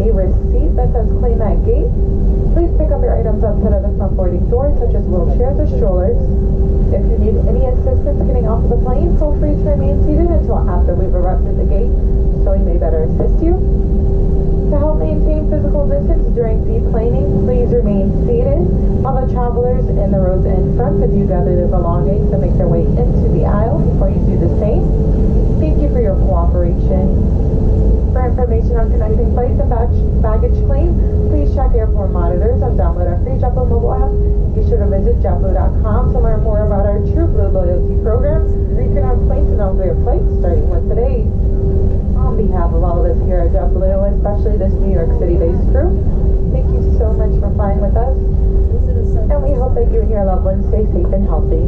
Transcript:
a receipt that says claim at gate. Please pick up your items outside of the front boarding door, such as wheelchairs or strollers. If you need any assistance getting off the plane, feel free to remain seated until after we've arrived at the gate, so we may better assist you. To help maintain physical distance during deplaning, please remain seated while the travelers in the rows in front of you gather their belongings and make their way into the aisle before you do the same. Thank you for your cooperation. For information on connecting flights and baggage claim, please check airport monitors and download our free JetBlue mobile app. Be sure to visit jetblue.com to learn more about our TrueBlue loyalty program, where you can earn points and upgrade your flights starting with today. On behalf of all of us here at JetBlue, especially this New York City-based crew, thank you so much for flying with us, and we hope that you and your loved ones stay safe and healthy.